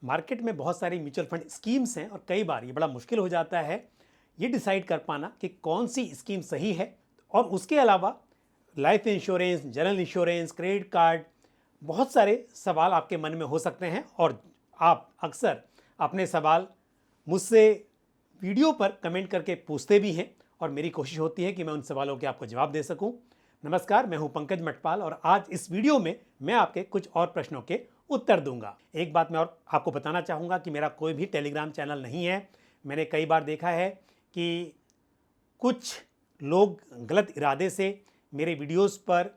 Market में बहुत सारी म्यूचुअल फंड स्कीम्स हैं और कई बार ये बड़ा मुश्किल हो जाता है ये डिसाइड कर पाना कि कौन सी स्कीम सही है। और उसके अलावा life insurance, general insurance, credit card, बहुत सारे सवाल आपके मन में हो सकते हैं और आप अक्सर अपने सवाल मुझसे वीडियो पर कमेंट करके पूछते भी हैं और मेरी कोशिश होती है कि मैं उन सवालों के आपको जवाब दे सकूं। नमस्कार, मैं हूं पंकज मटपाल और आज इस वीडियो में मैं आपके कुछ और प्रश्नों के उत्तर दूंगा। एक बात मैं और आपको बताना चाहूँगा कि मेरा कोई भी टेलीग्राम चैनल नहीं है। मैंने कई बार देखा है कि कुछ लोग गलत इरादे से मेरे वीडियोस पर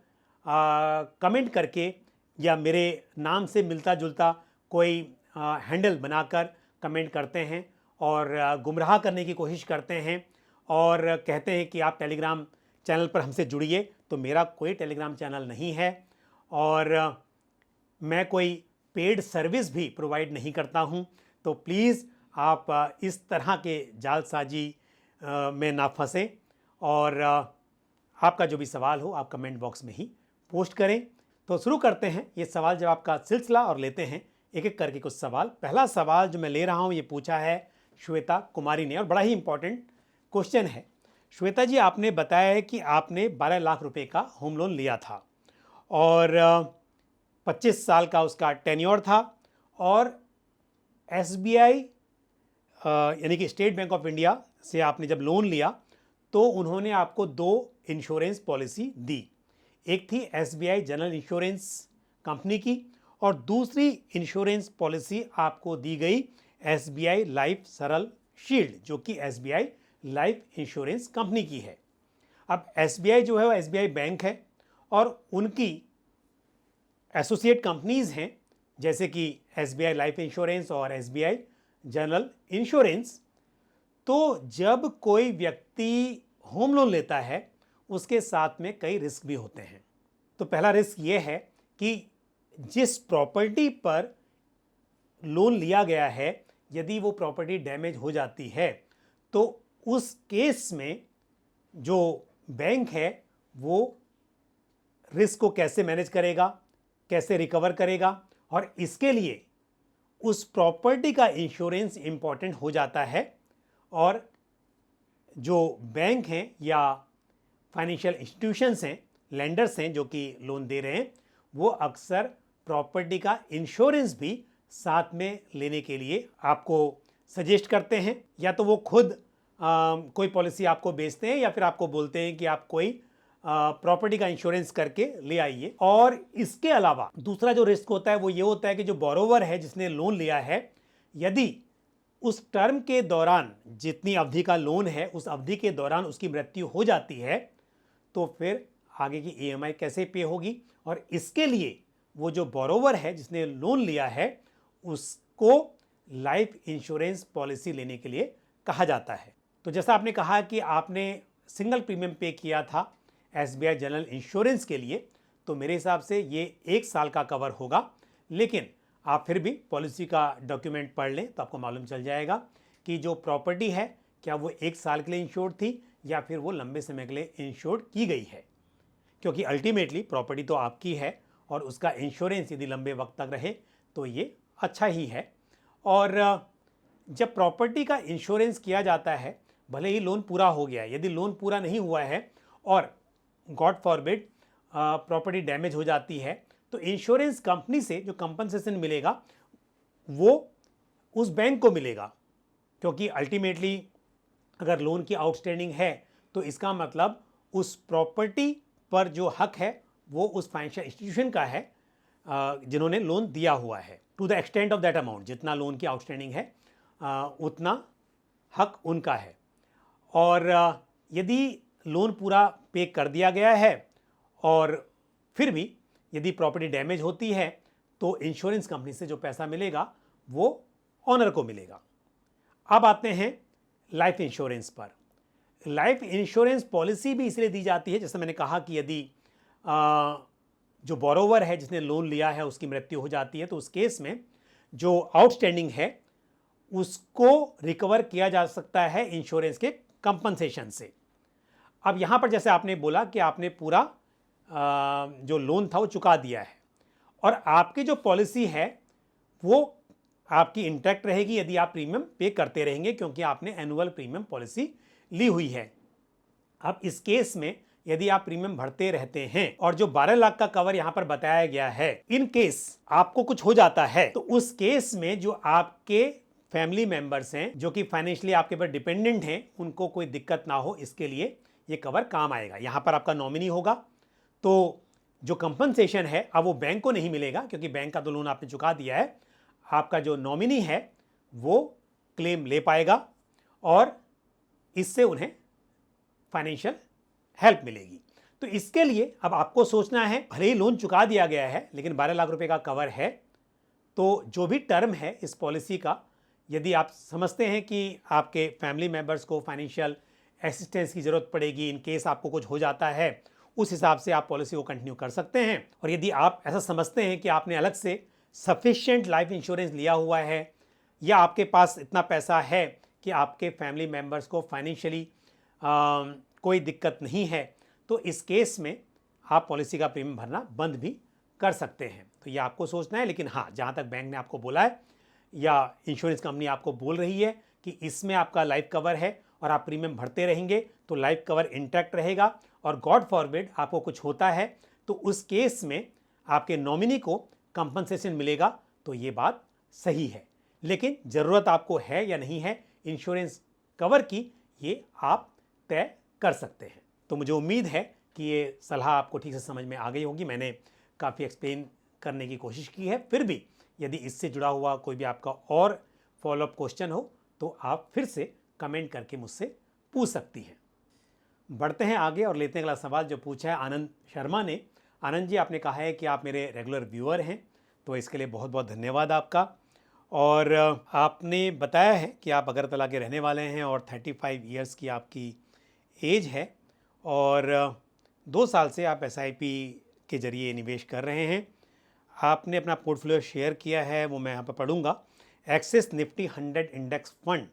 कमेंट करके या मेरे नाम से मिलता जुलता कोई हैंडल बनाकर कमेंट करते हैं और गुमराह करने की कोशिश करते हैं और कहते हैं कि आप टेलीग्राम चैनल पर हमसे जुड़िए। तो मेरा कोई टेलीग्राम चैनल नहीं है और मैं कोई पेड सर्विस भी प्रोवाइड नहीं करता हूं। तो प्लीज़ आप इस तरह के जालसाजी में ना फंसें और आपका जो भी सवाल हो आप कमेंट बॉक्स में ही पोस्ट करें। तो शुरू करते हैं ये सवाल जवाब का सिलसिला और लेते हैं एक एक करके कुछ सवाल। पहला सवाल जो मैं ले रहा हूं ये पूछा है श्वेता कुमारी ने और बड़ा ही इंपॉर्टेंट क्वेश्चन है। श्वेता जी, आपने बताया है कि आपने 12 लाख रुपए का होम लोन लिया था और 25 साल का उसका टेन्योर था और एसबीआई यानी कि स्टेट बैंक ऑफ इंडिया से आपने जब लोन लिया तो उन्होंने आपको 2 इंश्योरेंस पॉलिसी दी। एक थी एसबीआई जनरल इंश्योरेंस कंपनी की और दूसरी इंश्योरेंस पॉलिसी आपको दी गई एसबीआई लाइफ सरल शील्ड, जो कि एसबीआई लाइफ इंश्योरेंस कंपनी की है। अब एसबीआई जो है वो एसबीआई बैंक है और उनकी एसोसिएट कंपनीज हैं जैसे कि एसबीआई लाइफ इंश्योरेंस और एसबीआई जनरल इंश्योरेंस। तो जब कोई व्यक्ति होम लोन लेता है उसके साथ में कई रिस्क भी होते हैं। तो पहला रिस्क ये है कि जिस प्रॉपर्टी पर लोन लिया गया है यदि वो प्रॉपर्टी डैमेज हो जाती है तो उस केस में जो बैंक है वो रिस्क को कैसे मैनेज करेगा, कैसे रिकवर करेगा और इसके लिए उस प्रॉपर्टी का इंश्योरेंस इंपॉर्टेंट हो जाता है। और जो बैंक हैं या फाइनेंशियल इंस्टीट्यूशंस हैं, लेंडर्स हैं जो कि लोन दे रहे हैं, वो अक्सर प्रॉपर्टी का इंश्योरेंस भी साथ में लेने के लिए आपको सजेस्ट करते हैं। या तो वो खुद कोई पॉलिसी आपको बेचते हैं या फिर आपको बोलते हैं कि आप कोई प्रॉपर्टी का इंश्योरेंस करके ले आइए। और इसके अलावा दूसरा जो रिस्क होता है वो ये होता है कि जो बोरोवर है जिसने लोन लिया है, यदि उस टर्म के दौरान जितनी अवधि का लोन है उस अवधि के दौरान उसकी मृत्यु हो जाती है तो फिर आगे की ईएमआई कैसे पे होगी। और इसके लिए वो जो बोरोवर है जिसने लोन लिया है उसको लाइफ इंश्योरेंस पॉलिसी लेने के लिए कहा जाता है। तो जैसा आपने कहा कि आपने सिंगल प्रीमियम पे किया था एसबीआई जनरल इंश्योरेंस के लिए, तो मेरे हिसाब से ये 1 साल का कवर होगा। लेकिन आप फिर भी पॉलिसी का डॉक्यूमेंट पढ़ लें तो आपको मालूम चल जाएगा कि जो प्रॉपर्टी है क्या वो 1 साल के लिए इंश्योर्ड थी या फिर वो लंबे समय के लिए इंश्योर्ड की गई है। क्योंकि अल्टीमेटली प्रॉपर्टी तो आपकी है और उसका इंश्योरेंस यदि लंबे वक्त तक रहे तो ये अच्छा ही है। और जब प्रॉपर्टी का इंश्योरेंस किया जाता है, भले ही लोन पूरा हो गया है, यदि लोन पूरा नहीं हुआ है और गॉड फॉरबिड प्रॉपर्टी डैमेज हो जाती है तो इंश्योरेंस कंपनी से जो कंपनसेशन मिलेगा वो उस बैंक को मिलेगा। क्योंकि अल्टीमेटली अगर लोन की आउटस्टैंडिंग है तो इसका मतलब उस प्रॉपर्टी पर जो हक है वो उस फाइनेंशियल इंस्टीट्यूशन का है जिन्होंने लोन दिया हुआ है। To the extent of that amount, जितना लोन की आउटस्टैंडिंग है उतना हक उनका है। और यदि लोन पूरा पे कर दिया गया है और फिर भी यदि प्रॉपर्टी डैमेज होती है तो इंश्योरेंस कंपनी से जो पैसा मिलेगा वो ऑनर को मिलेगा। अब आते हैं लाइफ इंश्योरेंस पर। लाइफ इंश्योरेंस पॉलिसी भी इसलिए दी जाती है, जैसे मैंने कहा कि यदि जो बोरोवर है जिसने लोन लिया है उसकी मृत्यु हो जाती है तो उस केस में जो आउटस्टैंडिंग है उसको रिकवर किया जा सकता है इंश्योरेंस के कंपनसेशन से। अब यहाँ पर जैसे आपने बोला कि आपने पूरा जो लोन था वो चुका दिया है और आपकी जो पॉलिसी है वो आपकी इंटैक्ट रहेगी यदि आप प्रीमियम पे करते रहेंगे, क्योंकि आपने एनुअल प्रीमियम पॉलिसी ली हुई है। अब इस केस में यदि आप प्रीमियम भरते रहते हैं और जो 12 लाख का कवर यहां पर बताया गया है, इन केस आपको कुछ हो जाता है तो उस केस में जो आपके फैमिली मेंबर्स हैं जो कि फाइनेंशियली आपके पर डिपेंडेंट हैं, उनको कोई दिक्कत ना हो, इसके लिए ये कवर काम आएगा। यहां पर आपका नॉमिनी होगा तो जो कंपनसेशन है अब वो बैंक को नहीं मिलेगा, क्योंकि बैंक का तो लोन आपने चुका दिया है। आपका जो नॉमिनी है वो क्लेम ले पाएगा और इससे उन्हें फाइनेंशियल हेल्प मिलेगी। तो इसके लिए अब आपको सोचना है, भले ही लोन चुका दिया गया है लेकिन 12 लाख रुपए का कवर है, तो जो भी टर्म है इस पॉलिसी का, यदि आप समझते हैं कि आपके फैमिली मेंबर्स को फाइनेंशियल असिस्टेंस की ज़रूरत पड़ेगी इन केस आपको कुछ हो जाता है, उस हिसाब से आप पॉलिसी को कंटिन्यू कर सकते हैं। और यदि आप ऐसा समझते हैं कि आपने अलग से सफिशिएंट लाइफ इंश्योरेंस लिया हुआ है या आपके पास इतना पैसा है कि आपके फैमिली मेंबर्स को फाइनेंशियली कोई दिक्कत नहीं है, तो इस केस में आप पॉलिसी का प्रीमियम भरना बंद भी कर सकते हैं। तो ये आपको सोचना है। लेकिन हाँ, जहाँ तक बैंक ने आपको बोला है या इंश्योरेंस कंपनी आपको बोल रही है कि इसमें आपका लाइफ कवर है और आप प्रीमियम भरते रहेंगे तो लाइफ कवर इंटैक्ट रहेगा, और गॉड फॉरबिड आपको कुछ होता है तो उस केस में आपके नॉमिनी को कंपनसेशन मिलेगा, तो ये बात सही है। लेकिन ज़रूरत आपको है या नहीं है इंश्योरेंस कवर की, ये आप तय कर सकते हैं। तो मुझे उम्मीद है कि ये सलाह आपको ठीक से समझ में आ गई होगी। मैंने काफ़ी एक्सप्लेन करने की कोशिश की है। फिर भी यदि इससे जुड़ा हुआ कोई भी आपका और फॉलोअप क्वेश्चन हो तो आप फिर से कमेंट करके मुझसे पूछ सकती हैं। बढ़ते हैं आगे और लेते हैं अगला सवाल जो पूछा है आनंद शर्मा ने। आनंद जी, आपने कहा है कि आप मेरे रेगुलर व्यूअर हैं, तो इसके लिए बहुत बहुत धन्यवाद आपका। और आपने बताया है कि आप अगरतला के रहने वाले हैं और 35 ईयर्स की आपकी एज है और 2 साल से आप SIP के ज़रिए निवेश कर रहे हैं। आपने अपना पोर्टफोलियो शेयर किया है, वो मैं यहाँ पर पढ़ूंगा। एक्सिस निफ्टी 100 इंडेक्स फंड,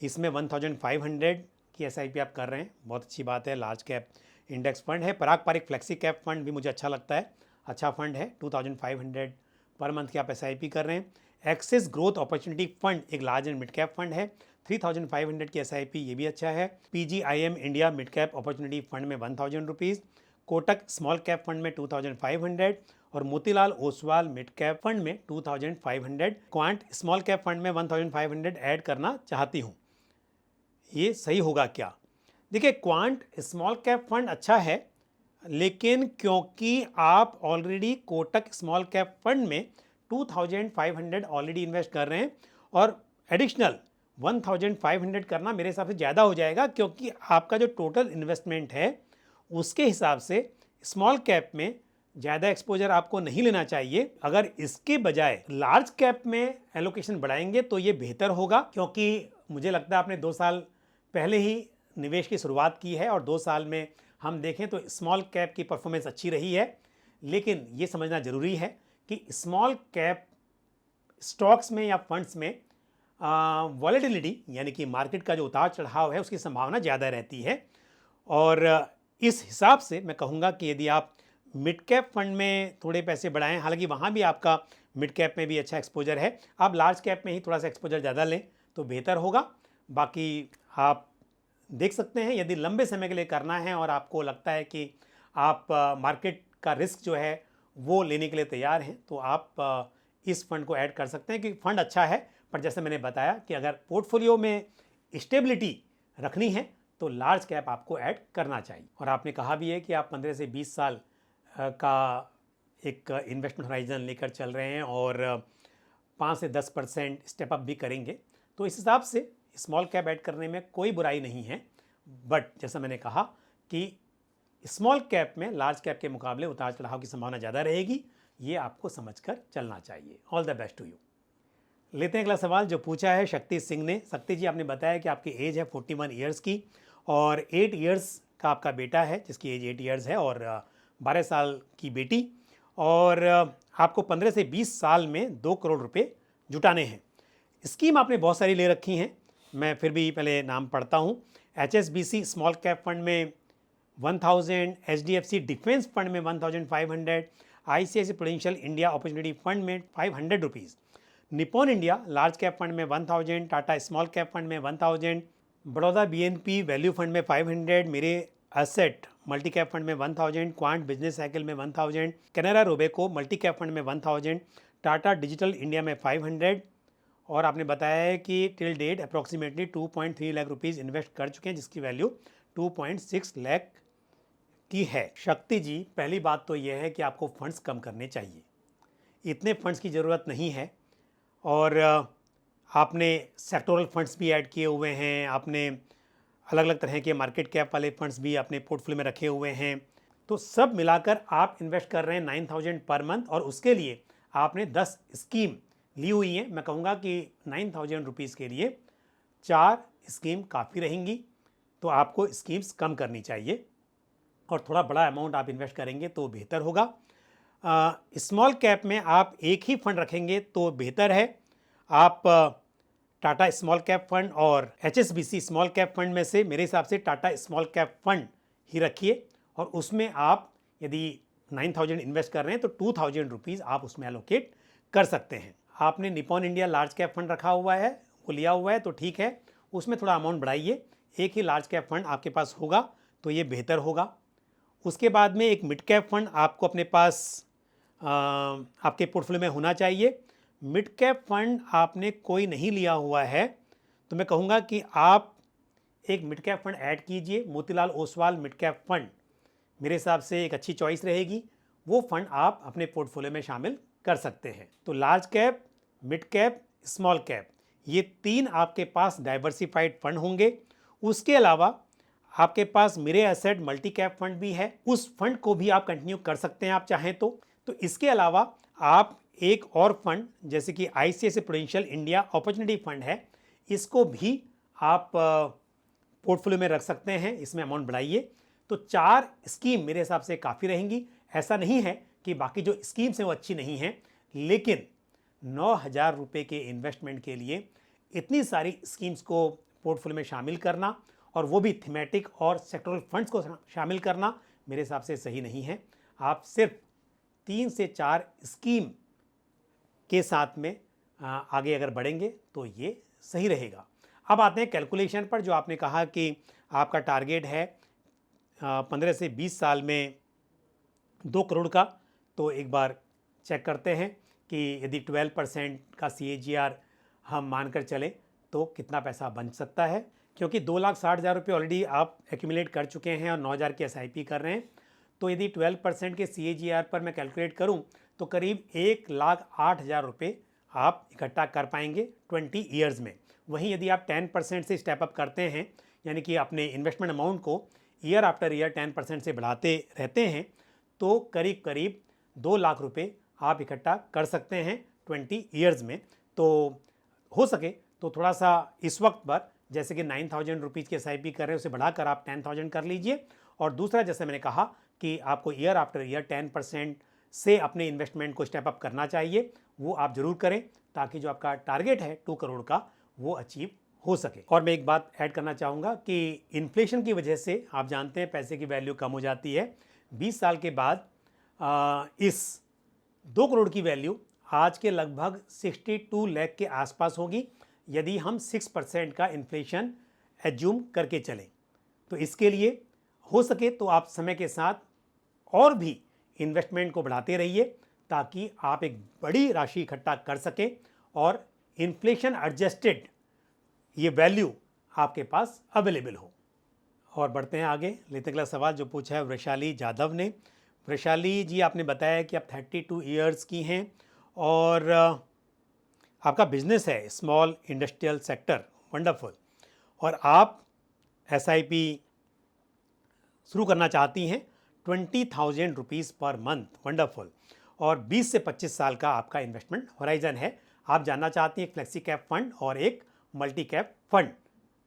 इसमें 1500 की SIP आप कर रहे हैं, बहुत अच्छी बात है। लार्ज कैप इंडेक्स फंड है। पराग पारिक फ्लेक्सी कैप फंड भी मुझे अच्छा लगता है, अच्छा फंड है। 2500 पर मंथ की आप SIP कर रहे हैं। एक्सिस ग्रोथ अपॉर्चुनिटी फंड एक large and mid cap fund है, 3500 की SIP, ये भी अच्छा है। PGIM India mid cap opportunity fund में 1000 rupees, Kotak small cap fund में 2500 और Motilal Oswal mid cap fund में 2500। क्वांट स्मॉल कैप फंड में 1500 ऐड करना चाहती हूँ, ये सही होगा क्या? देखिए, क्वांट स्मॉल कैप फंड अच्छा है, लेकिन क्योंकि आप already Kotak small cap fund में 2500 ऑलरेडी इन्वेस्ट कर रहे हैं और एडिशनल 1500 करना मेरे हिसाब से ज़्यादा हो जाएगा, क्योंकि आपका जो टोटल इन्वेस्टमेंट है उसके हिसाब से स्मॉल कैप में ज़्यादा एक्सपोजर आपको नहीं लेना चाहिए। अगर इसके बजाय लार्ज कैप में एलोकेशन बढ़ाएंगे तो ये बेहतर होगा, क्योंकि मुझे लगता है आपने 2 साल पहले ही निवेश की शुरुआत की है और 2 साल में हम देखें तो स्मॉल कैप की परफॉर्मेंस अच्छी रही है। लेकिन ये समझना ज़रूरी है कि स्मॉल कैप स्टॉक्स में या फंड्स में वॉलेटिलिटी यानी कि मार्केट का जो उतार चढ़ाव है उसकी संभावना ज़्यादा रहती है। और इस हिसाब से मैं कहूँगा कि यदि आप मिड कैप फंड में थोड़े पैसे बढ़ाएं, हालांकि वहाँ भी आपका मिड कैप में भी अच्छा एक्सपोजर है, आप लार्ज कैप में ही थोड़ा सा एक्सपोजर ज़्यादा लें तो बेहतर होगा। बाकी आप देख सकते हैं, यदि लंबे समय के लिए करना है और आपको लगता है कि आप मार्केट का रिस्क जो है वो लेने के लिए तैयार हैं, तो आप इस फंड को ऐड कर सकते हैं, क्योंकि फंड अच्छा है। पर जैसे मैंने बताया कि अगर पोर्टफोलियो में स्टेबिलिटी रखनी है तो लार्ज कैप आपको ऐड करना चाहिए। और आपने कहा भी है कि आप 15 से 20 साल का एक इन्वेस्टमेंट होराइजन लेकर चल रहे हैं और 5 से 10% स्टेप अप भी करेंगे, तो इस हिसाब से स्मॉल कैप ऐड करने में कोई बुराई नहीं है। बट जैसा मैंने कहा कि स्मॉल कैप में लार्ज कैप के मुकाबले उतार चढ़ाव की संभावना ज़्यादा रहेगी, ये आपको समझकर चलना चाहिए। All the best to you. लेते हैं अगला सवाल जो पूछा है शक्ति सिंह ने। शक्ति जी, आपने बताया कि आपकी एज है 41 ईयर्स की और 8 ईयर्स का आपका बेटा है जिसकी एज 8 ईयर्स है और 12 साल की बेटी, और आपको 15 से 20 साल में 2 करोड़ रुपए जुटाने हैं। स्कीम आपने बहुत सारी ले रखी हैं, मैं फिर भी पहले नाम पढ़ता हूँ। HSBC स्मॉल कैप फंड में 1000, HDFC डिफेंस फंड में 1500, ICICI prudential India opportunity fund में 500 rupees, Nippon India large cap fund में 1000, टाटा स्मॉल कैप फंड में 1000, बड़ौदा बीएनपी वैल्यू फंड में 500, मेरे एसेट मल्टी कैप फंड में 1000, क्वांट बिजनेस साइकिल में 1000, Canara Robeco multi cap fund में 1000, Tata digital India में 500, और आपने बताया है कि till date approximately 2.3 lakh rupees invest कर चुके हैं, जिसकी वैल्यू 2.6 लाख की है। शक्ति जी, पहली बात तो यह है कि आपको फंड्स कम करने चाहिए, इतने फंड्स की ज़रूरत नहीं है। और आपने सेक्टोरल फंड्स भी ऐड किए हुए हैं, आपने अलग अलग तरह के मार्केट कैप वाले फंड्स भी अपने पोर्टफोलियो में रखे हुए हैं, तो सब मिलाकर आप इन्वेस्ट कर रहे हैं 9000 पर मंथ, और उसके लिए आपने 10 स्कीम ली हुई हैं। मैं कहूँगा कि 9000 रुपीज़ के लिए 4 स्कीम काफ़ी रहेंगी, तो आपको स्कीम्स कम करनी चाहिए और थोड़ा बड़ा अमाउंट आप इन्वेस्ट करेंगे तो बेहतर होगा। स्मॉल कैप में आप एक ही फंड रखेंगे तो बेहतर है। आप टाटा स्मॉल कैप फंड और HSBC स्मॉल कैप फंड में से मेरे हिसाब से टाटा स्मॉल कैप फंड ही रखिए, और उसमें आप यदि 9000 इन्वेस्ट कर रहे हैं तो 2000 रुपीज़ आप उसमें एलोकेट कर सकते हैं। आपने Nippon India large cap fund रखा हुआ है, वो लिया हुआ है तो ठीक है, उसमें थोड़ा अमाउंट बढ़ाइए, एक ही लार्ज कैप फंड आपके पास होगा तो ये बेहतर होगा। उसके बाद में एक मिड कैप फंड आपको अपने पास आपके पोर्टफोलियो में होना चाहिए। मिड कैप फंड आपने कोई नहीं लिया हुआ है तो मैं कहूँगा कि आप एक मिड कैप फंड ऐड कीजिए। Motilal Oswal mid cap fund मेरे हिसाब से एक अच्छी चॉइस रहेगी, वो फंड आप अपने पोर्टफोलियो में शामिल कर सकते हैं। तो large cap, mid cap, small cap, ये 3 आपके पास डाइवर्सिफाइड फंड होंगे। उसके अलावा आपके पास मेरे एसेट मल्टी कैप फंड भी है, उस फंड को भी आप कंटिन्यू कर सकते हैं आप चाहें तो। इसके अलावा आप एक और फंड जैसे कि ICICI prudential India opportunity fund है, इसको भी आप पोर्टफोलियो में रख सकते हैं, इसमें अमाउंट बढ़ाइए। तो 4 स्कीम मेरे हिसाब से काफ़ी रहेंगी। ऐसा नहीं है कि बाकी जो स्कीम्स हैं वो अच्छी नहीं हैं, लेकिन 9000 रुपये के इन्वेस्टमेंट के लिए इतनी सारी स्कीम्स को पोर्टफोलियो में शामिल करना, और वो भी थीमेटिक और सेक्टोरल फंड्स को शामिल करना, मेरे हिसाब से सही नहीं है। आप सिर्फ 3 से 4 स्कीम के साथ में आगे अगर बढ़ेंगे तो ये सही रहेगा। अब आते हैं कैलकुलेशन पर, जो आपने कहा कि आपका टारगेट है 15 से 20 साल में 2 करोड़ का। तो एक बार चेक करते हैं कि यदि 12% का CAGR हम मानकर चलें तो कितना पैसा बन सकता है, क्योंकि 2,60,000 रुपये ऑलरेडी आप एक्यूमुलेट कर चुके हैं और 9,000 की SIP कर रहे हैं। तो यदि 12% के CAGR पर मैं कैलकुलेट करूं तो करीब 1,08,000 रुपये आप इकट्ठा कर पाएंगे 20 ईयर्स में। वहीं यदि आप 10% से स्टेप अप करते हैं, यानी कि अपने इन्वेस्टमेंट अमाउंट को ईयर आफ्टर ईयर 10% से बढ़ाते रहते हैं, तो करीब करीब 2 लाख रुपये आप इकट्ठा कर सकते हैं 20 ईयर्स में। तो हो सके तो थोड़ा सा इस वक्त पर जैसे कि 9000 रुपीज़ की SIP कर रहे हैं, उसे बढ़ाकर आप 10,000 कर लीजिए। और दूसरा, जैसे मैंने कहा कि आपको ईयर आफ्टर ईयर 10% से अपने इन्वेस्टमेंट को स्टेप अप करना चाहिए, वो आप जरूर करें, ताकि जो आपका टारगेट है 2 करोड़ का वो अचीव हो सके। और मैं एक बात ऐड करना चाहूँगा कि इन्फ्लेशन की वजह से आप जानते हैं पैसे की वैल्यू कम हो जाती है। 20 साल के बाद इस 2 करोड़ की वैल्यू आज के लगभग 62 लाख के आसपास होगी, यदि हम 6% का इन्फ्लेशन एज्यूम करके चलें। तो इसके लिए हो सके तो आप समय के साथ और भी इन्वेस्टमेंट को बढ़ाते रहिए, ताकि आप एक बड़ी राशि इकट्ठा कर सकें और इन्फ्लेशन एडजस्टेड ये वैल्यू आपके पास अवेलेबल हो। और बढ़ते हैं आगे, लेते अगला सवाल जो पूछा है वैशाली जाधव ने। वैशाली जी, आपने बताया कि आप 32 ईयर्स की हैं और आपका बिजनेस है स्मॉल इंडस्ट्रियल सेक्टर, वंडरफुल, और आप SIP शुरू करना चाहती हैं 20,000 रुपीज़ पर मंथ, वंडरफुल, और 20 से 25 साल का आपका इन्वेस्टमेंट होराइजन है। आप जानना चाहती हैं एक फ्लेक्सी कैप फंड और एक मल्टी कैप फंड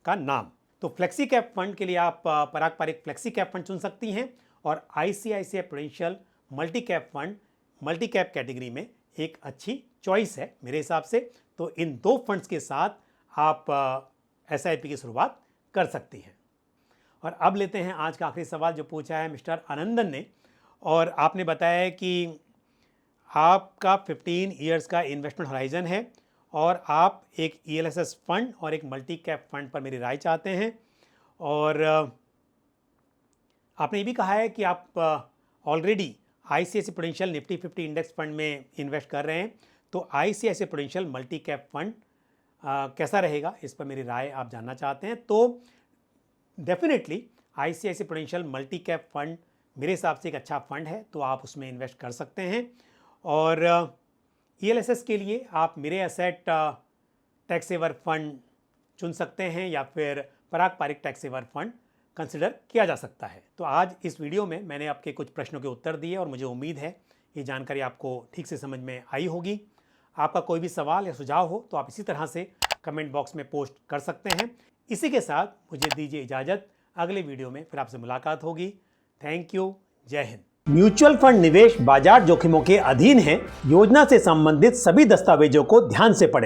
का नाम। तो फ्लेक्सी कैप फंड के लिए आप पराग पारिक फ्लेक्सी कैप फंड चुन सकती हैं, और ICICI prudential multi cap fund multi cap category में एक अच्छी चॉइस है मेरे हिसाब से। तो इन 2 फंड्स के साथ आप SIP की शुरुआत कर सकती हैं। और अब लेते हैं आज का आखिरी सवाल जो पूछा है मिस्टर आनंदन ने, और आपने बताया है कि आपका 15 ईयर्स का इन्वेस्टमेंट होराइजन है और आप एक ELSS फंड और एक मल्टी कैप फंड पर मेरी राय चाहते हैं। और आपने ये भी कहा है कि आप already ICICI prudential Nifty 50 index fund में इन्वेस्ट कर रहे हैं, तो ICICI prudential multi cap fund कैसा रहेगा, इस पर मेरी राय आप जानना चाहते हैं। तो definitely ICICI prudential multi cap fund मेरे हिसाब से एक अच्छा फंड है, तो आप उसमें इन्वेस्ट कर सकते हैं। और ELSS के लिए आप मेरे एसेट टैक्स सेवर फंड चुन सकते हैं या फिर Parag Parikh tax saver fund consider किया जा सकता है। तो आज इस वीडियो में मैंने आपके कुछ प्रश्नों के उत्तर दिए और मुझे उम्मीद है ये जानकारी आपको ठीक से समझ में आई होगी। आपका कोई भी सवाल या सुझाव हो तो आप इसी तरह से कमेंट बॉक्स में पोस्ट कर सकते हैं। इसी के साथ मुझे दीजिए इजाज़त, अगले वीडियो में फिर आपसे मुलाकात होगी। थैंक यू, जय हिंद। म्यूचुअल फंड निवेश बाजार जोखिमों के अधीन है। योजना से संबंधित सभी दस्तावेजों को ध्यान से पढ़ें।